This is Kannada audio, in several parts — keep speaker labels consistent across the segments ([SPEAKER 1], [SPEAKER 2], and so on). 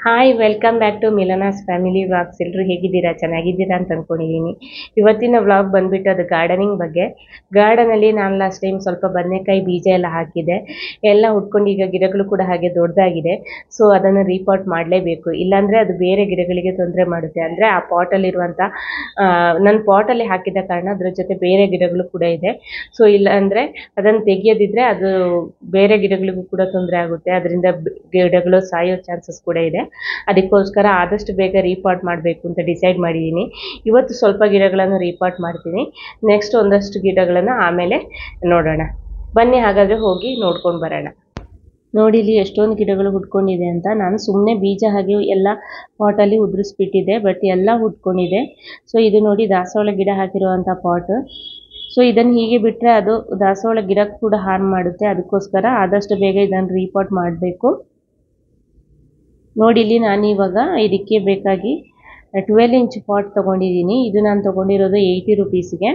[SPEAKER 1] Hi welcome back to Milana's family vlogs. ಎಲ್ಲರೂ ಹೇಗಿದ್ದೀರಾ? ಚೆನ್ನಾಗಿದ್ದೀರಾ ಅಂತ ಅಂದ್ಕೊಂಡಿದ್ದೀನಿ. ಇವತ್ತಿನ ವ್ಲಾಗ್ ಬಂದುಬಿಟ್ಟು ಅದು ಗಾರ್ಡನಿಂಗ್ ಬಗ್ಗೆ. ಗಾರ್ಡನಲ್ಲಿ ನಾನು ಲಾಸ್ಟ್ ಟೈಮ್ ಸ್ವಲ್ಪ ಬದನೆಕಾಯಿ ಬೀಜ ಎಲ್ಲ ಹಾಕಿದೆ, ಎಲ್ಲ ಹುಟ್ಕೊಂಡು ಈಗ ಗಿಡಗಳು ಕೂಡ ಹಾಗೆ ದೊಡ್ಡದಾಗಿದೆ. ಸೊ ಅದನ್ನು ರೀಪಾಟ್ ಮಾಡಲೇಬೇಕು, ಇಲ್ಲಾಂದರೆ ಅದು ಬೇರೆ ಗಿಡಗಳಿಗೆ ತೊಂದರೆ ಮಾಡುತ್ತೆ. ಅಂದರೆ ಆ ಪಾಟಲ್ಲಿರುವಂಥ ನನ್ನ ಪಾಟಲ್ಲಿ ಹಾಕಿದ ಕಾರಣ ಅದರ ಜೊತೆ ಬೇರೆ ಗಿಡಗಳು ಕೂಡ ಇದೆ. ಸೊ ಇಲ್ಲ ಅಂದರೆ ಅದನ್ನು ತೆಗೆಯೋದಿದ್ರೆ ಅದು ಬೇರೆ ಗಿಡಗಳಿಗೂ ಕೂಡ ತೊಂದರೆ ಆಗುತ್ತೆ, ಅದರಿಂದ ಗಿಡಗಳು ಸಾಯೋ ಚಾನ್ಸಸ್ ಕೂಡ ಇದೆ. ಅದಕ್ಕೋಸ್ಕರ ಆದಷ್ಟು ಬೇಗ ರೀಪಾಟ್ ಮಾಡಬೇಕು ಅಂತ ಡಿಸೈಡ್ ಮಾಡಿದ್ದೀನಿ. ಇವತ್ತು ಸ್ವಲ್ಪ ಗಿಡಗಳನ್ನು ರೀಪಾಟ್ ಮಾಡ್ತೀನಿ, ನೆಕ್ಸ್ಟ್ ಒಂದಷ್ಟು ಗಿಡಗಳನ್ನು ಆಮೇಲೆ ನೋಡೋಣ. ಬನ್ನಿ ಹಾಗಾದರೆ ಹೋಗಿ ನೋಡ್ಕೊಂಡು ಬರೋಣ. ನೋಡಿ ಇಲ್ಲಿ ಎಷ್ಟೊಂದು ಗಿಡಗಳು ಹುಟ್ಕೊಂಡಿದೆ ಅಂತ. ನಾನು ಸುಮ್ಮನೆ ಬೀಜ ಹಾಗೆ ಎಲ್ಲ ಪಾಟಲ್ಲಿ ಉದುರಿಸ್ಬಿಟ್ಟಿದ್ದೆ, ಬಟ್ ಎಲ್ಲ ಹುಟ್ಕೊಂಡಿದೆ. ಸೊ ಇದು ನೋಡಿ ದಾಸವಾಳ ಗಿಡ ಹಾಕಿರುವಂಥ ಪಾಟ್. ಸೊ ಇದನ್ನು ಹೀಗೆ ಬಿಟ್ಟರೆ ಅದು ದಾಸವಾಳ ಗಿಡಕ್ಕೆ ಕೂಡ ಹಾರ್ಮ್ ಮಾಡುತ್ತೆ. ಅದಕ್ಕೋಸ್ಕರ ಆದಷ್ಟು ಬೇಗ ಇದನ್ನು ರೀಪಾಟ್ ಮಾಡಬೇಕು. ನೋಡಿ ಇಲ್ಲಿ ನಾನು ಇವಾಗ ಇದಕ್ಕೆ ಬೇಕಾಗಿ 12 ಇಂಚ್ ಪಾಟ್ ತೊಗೊಂಡಿದ್ದೀನಿ. ಇದು ನಾನು ತೊಗೊಂಡಿರೋದು 80 ರುಪೀಸ್ಗೆ.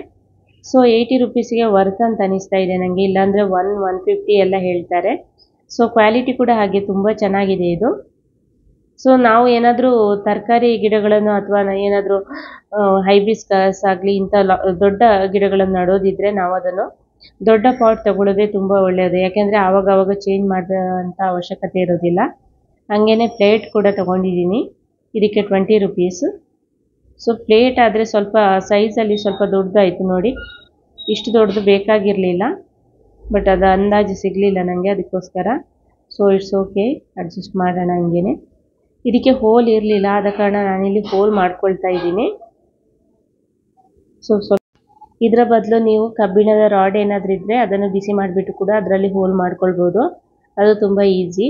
[SPEAKER 1] ಸೊ 80 ರುಪೀಸ್ಗೆ ವರ್ತ್ ಅಂತ ಅನಿಸ್ತಾ ಇದೆ ನನಗೆ, ಇಲ್ಲಾಂದರೆ 150 ಎಲ್ಲ ಹೇಳ್ತಾರೆ. ಸೊ ಕ್ವಾಲಿಟಿ ಕೂಡ ಹಾಗೆ ತುಂಬ ಚೆನ್ನಾಗಿದೆ ಇದು. ಸೊ ನಾವು ಏನಾದರೂ ತರಕಾರಿ ಗಿಡಗಳನ್ನು ಅಥವಾ ಏನಾದರೂ ಹೈಬಿಸ್ಕಸ್ ಆಗಲಿ ಇಂಥ ದೊಡ್ಡ ಗಿಡಗಳನ್ನು ನಡೋದಿದ್ದರೆ ನಾವು ಅದನ್ನು ದೊಡ್ಡ ಪಾಟ್ ತಗೊಳ್ಳೋದೇ ತುಂಬ ಒಳ್ಳೆಯದು. ಯಾಕೆಂದರೆ ಆವಾಗವಾಗ ಚೇಂಜ್ ಮಾಡೋಂಥ ಅವಶ್ಯಕತೆ ಇರೋದಿಲ್ಲ. ಹಾಗೇ ಪ್ಲೇಟ್ ಕೂಡ ತೊಗೊಂಡಿದ್ದೀನಿ, ಇದಕ್ಕೆ 20 ರುಪೀಸು. ಸೊ ಪ್ಲೇಟ್ ಆದರೆ ಸ್ವಲ್ಪ ಸೈಜಲ್ಲಿ ಸ್ವಲ್ಪ ದೊಡ್ಡದಾಯಿತು ನೋಡಿ. ಇಷ್ಟು ದೊಡ್ಡದು ಬೇಕಾಗಿರಲಿಲ್ಲ, ಬಟ್ ಅದು ಅಂದಾಜು ಸಿಗಲಿಲ್ಲ ನನಗೆ, ಅದಕ್ಕೋಸ್ಕರ. ಸೊ ಇಟ್ಸ್ ಓಕೆ, ಅಡ್ಜಸ್ಟ್ ಮಾಡೋಣ. ಹಂಗೇ ಇದಕ್ಕೆ ಹೋಲ್ ಇರಲಿಲ್ಲ, ಆದ ಕಾರಣ ನಾನಿಲ್ಲಿ ಹೋಲ್ ಮಾಡ್ಕೊಳ್ತಾ ಇದ್ದೀನಿ. ಸೊ ಇದರ ಬದಲು ನೀವು ಕಬ್ಬಿಣದ ರಾಡ್ ಏನಾದರೂ ಇದ್ದರೆ ಅದನ್ನು ಬಿಸಿ ಮಾಡಿಬಿಟ್ಟು ಕೂಡ ಅದರಲ್ಲಿ ಹೋಲ್ ಮಾಡ್ಕೊಳ್ಬೋದು, ಅದು ತುಂಬ ಈಸಿ.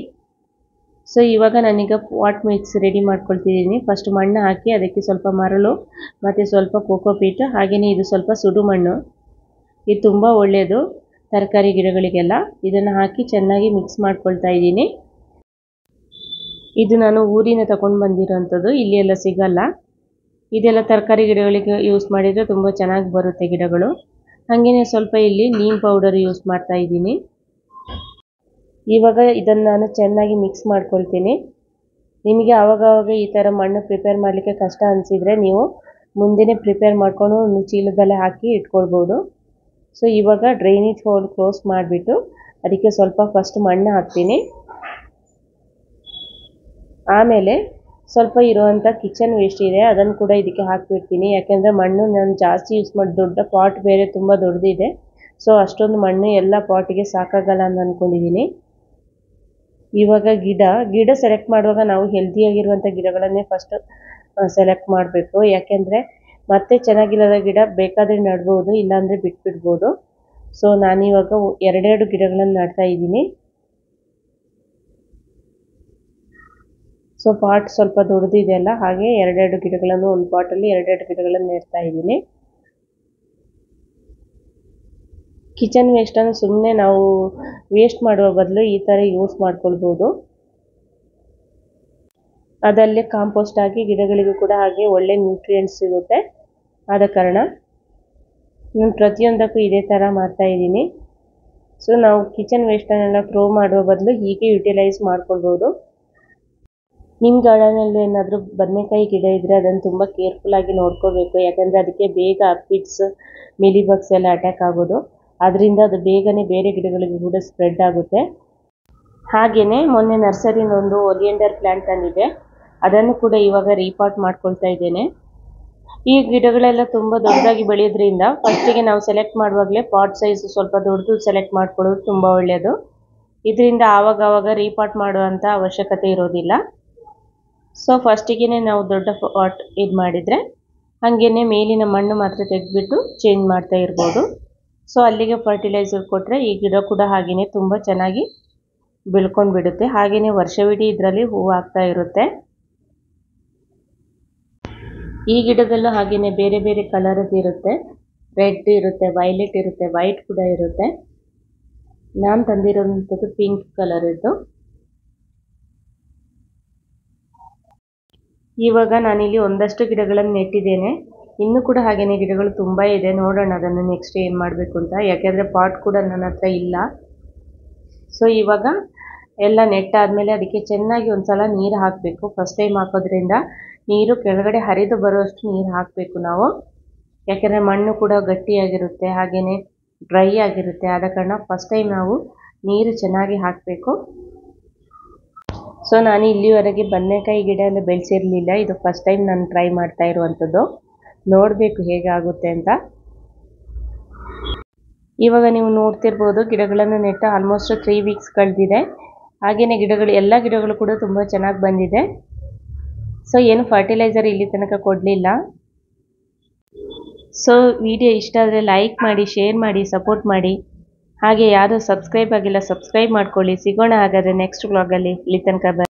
[SPEAKER 1] ಸೊ ಇವಾಗ ನಾನೀಗ ಪಾಟ್ ಮಿಕ್ಸ್ ರೆಡಿ ಮಾಡ್ಕೊಳ್ತಿದ್ದೀನಿ. ಫಸ್ಟ್ ಮಣ್ಣು ಹಾಕಿ ಅದಕ್ಕೆ ಸ್ವಲ್ಪ ಮರಳು ಮತ್ತು ಸ್ವಲ್ಪ ಕೋಕೋಪೀಟ್, ಹಾಗೆಯೇ ಇದು ಸ್ವಲ್ಪ ಸುಡು ಮಣ್ಣು. ಇದು ತುಂಬ ಒಳ್ಳೆಯದು ತರಕಾರಿ ಗಿಡಗಳಿಗೆಲ್ಲ. ಇದನ್ನು ಹಾಕಿ ಚೆನ್ನಾಗಿ ಮಿಕ್ಸ್ ಮಾಡ್ಕೊಳ್ತಾ ಇದ್ದೀನಿ. ಇದು ನಾನು ಊರಿನ ತಗೊಂಡು ಬಂದಿರೋಂಥದ್ದು, ಇಲ್ಲಿ ಎಲ್ಲ ಸಿಗಲ್ಲ. ಇದೆಲ್ಲ ತರಕಾರಿ ಗಿಡಗಳಿಗೆ ಯೂಸ್ ಮಾಡಿದರೆ ತುಂಬ ಚೆನ್ನಾಗಿ ಬರುತ್ತೆ ಗಿಡಗಳು. ಹಾಗೆಯೇ ಸ್ವಲ್ಪ ಇಲ್ಲಿ ನೀಮ್ ಪೌಡರ್ ಯೂಸ್ ಮಾಡ್ತಾ ಇದ್ದೀನಿ. ಇವಾಗ ಇದನ್ನು ನಾನು ಚೆನ್ನಾಗಿ ಮಿಕ್ಸ್ ಮಾಡ್ಕೊಳ್ತೀನಿ. ನಿಮಗೆ ಆವಾಗವಾಗ ಈ ಥರ ಮಣ್ಣು ಪ್ರಿಪೇರ್ ಮಾಡಲಿಕ್ಕೆ ಕಷ್ಟ ಅನಿಸಿದರೆ ನೀವು ಮುಂದೆನೇ ಪ್ರಿಪೇರ್ ಮಾಡಿಕೊಂಡು ಒಂದು ಚೀಲದಲ್ಲೇ ಹಾಕಿ ಇಟ್ಕೊಳ್ಬೋದು. ಸೊ ಇವಾಗ ಡ್ರೈನೇಜ್ ಹೋಲ್ ಕ್ಲೋಸ್ ಮಾಡಿಬಿಟ್ಟು ಅದಕ್ಕೆ ಸ್ವಲ್ಪ ಫಸ್ಟ್ ಮಣ್ಣು ಹಾಕ್ತೀನಿ. ಆಮೇಲೆ ಸ್ವಲ್ಪ ಇರುವಂಥ ಕಿಚನ್ ವೇಸ್ಟ್ ಇದೆ, ಅದನ್ನು ಕೂಡ ಇದಕ್ಕೆ ಹಾಕಿಬಿಡ್ತೀನಿ. ಯಾಕೆಂದರೆ ಮಣ್ಣು ನಾನು ಜಾಸ್ತಿ ಯೂಸ್ ಮಾಡಿ, ದೊಡ್ಡ ಪಾಟ್ ಬೇರೆ ತುಂಬ ದೊಡ್ಡದಿದೆ. ಸೊ ಅಷ್ಟೊಂದು ಮಣ್ಣು ಎಲ್ಲ ಪಾಟಿಗೆ ಸಾಕಾಗಲ್ಲ ಅಂತ ಅಂದ್ಕೊಂಡಿದ್ದೀನಿ. ಇವಾಗ ಗಿಡ ಸೆಲೆಕ್ಟ್ ಮಾಡುವಾಗ ನಾವು ಹೆಲ್ದಿಯಾಗಿರುವಂಥ ಗಿಡಗಳನ್ನೇ ಫಸ್ಟ್ ಸೆಲೆಕ್ಟ್ ಮಾಡಬೇಕು. ಯಾಕೆಂದರೆ ಮತ್ತೆ ಚೆನ್ನಾಗಿಲ್ಲದ ಗಿಡ ಬೇಕಾದರೆ ನೆಡ್ಬೋದು, ಇಲ್ಲಾಂದರೆ ಬಿಟ್ಬಿಡ್ಬೋದು. ಸೊ ನಾನಿವಾಗ 2 ಗಿಡಗಳನ್ನು ನೆಡ್ತಾ ಇದ್ದೀನಿ. ಸೊ ಪಾಟ್ ಸ್ವಲ್ಪ ದೊಡ್ಡದಿದೆಯಲ್ಲ, ಹಾಗೆ 2 ಗಿಡಗಳನ್ನು ಒಂದು ಪಾಟಲ್ಲಿ 2 ಗಿಡಗಳನ್ನು ನೆಡ್ತಾ ಇದ್ದೀನಿ. ಕಿಚನ್ ವೇಸ್ಟನ್ನು ಸುಮ್ಮನೆ ನಾವು ವೇಸ್ಟ್ ಮಾಡುವ ಬದಲು ಈ ಥರ ಯೂಸ್ ಮಾಡ್ಕೊಳ್ಬೋದು. ಅದಲ್ಲೇ ಕಾಂಪೋಸ್ಟ್ ಆಗಿ ಗಿಡಗಳಿಗೂ ಕೂಡ ಹಾಗೆ ಒಳ್ಳೆ ನ್ಯೂಟ್ರಿಯೆಂಟ್ಸ್ ಸಿಗುತ್ತೆ. ಆದ ಕಾರಣ ನಾನು ಪ್ರತಿಯೊಂದಕ್ಕೂ ಇದೇ ಥರ ಮಾಡ್ತಾ ಇದ್ದೀನಿ. ಸೊ ನಾವು ಕಿಚನ್ ವೇಸ್ಟನ್ನೆಲ್ಲ ಥ್ರೋ ಮಾಡುವ ಬದಲು ಹೀಗೆ ಯುಟಿಲೈಸ್ ಮಾಡ್ಕೊಳ್ಬೋದು. ನಿಮ್ಮ ಗಾರ್ಡನಲ್ಲಿ ಏನಾದರೂ ಬದನೆಕಾಯಿ ಗಿಡ ಇದ್ದರೆ ಅದನ್ನು ತುಂಬ ಕೇರ್ಫುಲ್ಲಾಗಿ ನೋಡ್ಕೋಬೇಕು. ಯಾಕೆಂದರೆ ಅದಕ್ಕೆ ಬೇಗ ಅಪಿಡ್ಸ್, ಮಿಲಿಬಗ್ಸ್ ಎಲ್ಲ ಅಟ್ಯಾಕ್ ಆಗೋದು. ಅದರಿಂದ ಅದು ಬೇಗನೆ ಬೇರೆ ಗಿಡಗಳಿಗೂ ಕೂಡ ಸ್ಪ್ರೆಡ್ ಆಗುತ್ತೆ. ಹಾಗೆಯೇ ಮೊನ್ನೆ ನರ್ಸರಿಯಿಂದ ಒಂದು ಒಲಿಯಂಡರ್ ಪ್ಲ್ಯಾಂಟ್ ತಂದಿದೆ, ಅದನ್ನು ಕೂಡ ಇವಾಗ ರೀಪಾಟ್ ಮಾಡ್ಕೊಳ್ತಾ ಇದ್ದೇನೆ. ಈ ಗಿಡಗಳೆಲ್ಲ ತುಂಬ ದೊಡ್ಡದಾಗಿ ಬೆಳೆಯೋದ್ರಿಂದ ಫಸ್ಟಿಗೆ ನಾವು ಸೆಲೆಕ್ಟ್ ಮಾಡುವಾಗಲೇ ಪಾಟ್ ಸೈಜ್ ಸ್ವಲ್ಪ ದೊಡ್ಡದು ಸೆಲೆಕ್ಟ್ ಮಾಡ್ಕೊಳ್ಳೋದು ತುಂಬ ಒಳ್ಳೆಯದು. ಇದರಿಂದ ಆವಾಗವಾಗ ರೀಪಾಟ್ ಮಾಡುವಂಥ ಅವಶ್ಯಕತೆ ಇರೋದಿಲ್ಲ. ಸೊ ಫಸ್ಟಿಗೆ ನಾವು ದೊಡ್ಡ ಪಾಟ್ ಇದು ಮಾಡಿದರೆ ಹಾಗೆಯೇ ಮೇಲಿನ ಮಣ್ಣು ಮಾತ್ರ ತೆಗೆದುಬಿಟ್ಟು ಚೇಂಜ್ ಮಾಡ್ತಾ ಇರ್ಬೋದು. ಸೊ ಅಲ್ಲಿಗೆ ಫರ್ಟಿಲೈಸರ್ ಕೊಟ್ಟರೆ ಈ ಗಿಡ ಕೂಡ ಹಾಗೆಯೇ ತುಂಬ ಚೆನ್ನಾಗಿ ಬೆಳ್ಕೊಂಡು ಬಿಡುತ್ತೆ. ಹಾಗೆಯೇ ವರ್ಷವಿಡೀ ಇದರಲ್ಲಿ ಹೂವು ಆಗ್ತಾ ಇರುತ್ತೆ. ಈ ಗಿಡದಲ್ಲೂ ಹಾಗೆಯೇ ಬೇರೆ ಬೇರೆ ಕಲರದ್ದು ಇರುತ್ತೆ. ರೆಡ್ ಇರುತ್ತೆ, ವೈಲೆಟ್ ಇರುತ್ತೆ, ವೈಟ್ ಕೂಡ ಇರುತ್ತೆ. ನಾನು ತಂದಿರೋಂಥದ್ದು ಪಿಂಕ್ ಕಲರ್ ಇದ್ದು. ಇವಾಗ ನಾನಿಲ್ಲಿ ಒಂದಷ್ಟು ಗಿಡಗಳನ್ನು ನೆಟ್ಟಿದ್ದೇನೆ, ಇನ್ನೂ ಕೂಡ ಹಾಗೆಯೇ ಗಿಡಗಳು ತುಂಬ ಇದೆ. ನೋಡೋಣ ಅದನ್ನು ನೆಕ್ಸ್ಟ್ ಏನು ಮಾಡಬೇಕು ಅಂತ, ಯಾಕೆಂದರೆ ಪಾಟ್ ಕೂಡ ನನ್ನ ಹತ್ರ ಇಲ್ಲ. ಸೊ ಇವಾಗ ಎಲ್ಲ ನೆಟ್ಟಾದಮೇಲೆ ಅದಕ್ಕೆ ಚೆನ್ನಾಗಿ ಒಂದ್ಸಲ ನೀರು ಹಾಕಬೇಕು. ಫಸ್ಟ್ ಟೈಮ್ ಹಾಕೋದ್ರಿಂದ ನೀರು ಕೆಳಗಡೆ ಹರಿದು ಬರುವಷ್ಟು ನೀರು ಹಾಕಬೇಕು ನಾವು. ಯಾಕೆಂದರೆ ಮಣ್ಣು ಕೂಡ ಗಟ್ಟಿಯಾಗಿರುತ್ತೆ, ಹಾಗೆಯೇ ಡ್ರೈ ಆಗಿರುತ್ತೆ. ಆದ ಕಾರಣ ಫಸ್ಟ್ ಟೈಮ್ ನಾವು ನೀರು ಚೆನ್ನಾಗಿ ಹಾಕಬೇಕು. ಸೊ ನಾನು ಇಲ್ಲಿವರೆಗೆ ಬದನೆಕಾಯಿ ಗಿಡ ಎಲ್ಲ ಬೆಳೆಸಿರಲಿಲ್ಲ. ಇದು ಫಸ್ಟ್ ಟೈಮ್ ನಾನು ಟ್ರೈ ಮಾಡ್ತಾ ಇರುವಂಥದ್ದು. ನೋಡಬೇಕು ಹೇಗಾಗುತ್ತೆ ಅಂತ. ಇವಾಗ ನೀವು ನೋಡ್ತಿರ್ಬೋದು ಗಿಡಗಳನ್ನು ನೆಟ್ಟು ಆಲ್ಮೋಸ್ಟ್ 3 ವೀಕ್ಸ್ ಕಳೆದಿದೆ. ಹಾಗೆಯೇ ಎಲ್ಲ ಗಿಡಗಳು ಕೂಡ ತುಂಬ ಚೆನ್ನಾಗಿ ಬಂದಿದೆ. ಸೊ ಏನು ಫರ್ಟಿಲೈಸರ್ ಇಲ್ಲಿ ತನಕ ಕೊಡಲಿಲ್ಲ. ಸೊ ವಿಡಿಯೋ ಇಷ್ಟ ಆದರೆ ಲೈಕ್ ಮಾಡಿ, ಶೇರ್ ಮಾಡಿ, ಸಪೋರ್ಟ್ ಮಾಡಿ. ಹಾಗೆ ಯಾರು ಸಬ್ಸ್ಕ್ರೈಬ್ ಆಗಿಲ್ಲ ಸಬ್ಸ್ಕ್ರೈಬ್ ಮಾಡ್ಕೊಳ್ಳಿ. ಸಿಗೋಣ ಹಾಗಾದರೆ ನೆಕ್ಸ್ಟ್ ವ್ಲಾಗಲ್ಲಿ. ಇಲ್ಲಿ ತನಕ